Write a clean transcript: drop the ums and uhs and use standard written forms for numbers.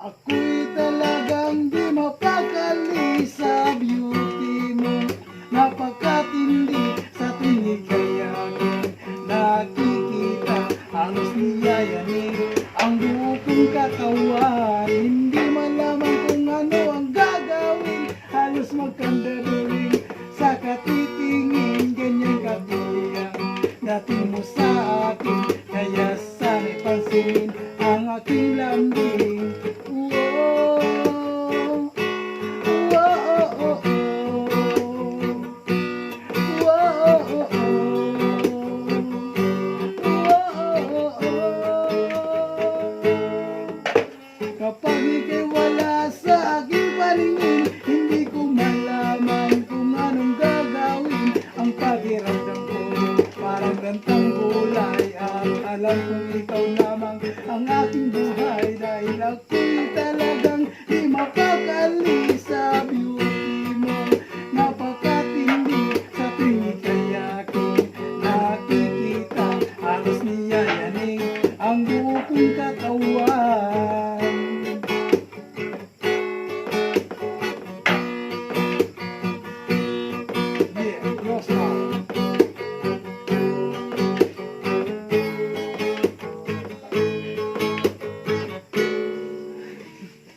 Ako'y talagang di mapakali sa beauty mo. Napakatindi sa tuwing ika'y aking nakikita. Halos niyayanig ang buo kong katawan. Hindi malaman kung ano ang gagawin. Halos magkandaduling sa katitingin. Ganyan katindi ang dating mo sa akin. Kaya sana'y pansinin ang aking lambing. Kapag ika'y wala sa aking paningin, hindi ko malaman kung anong gagawin. Ang pakiramdam ko parang gantang gulay. At alam kong ikaw lamang ang aking buhay. Dahil ako'y talagang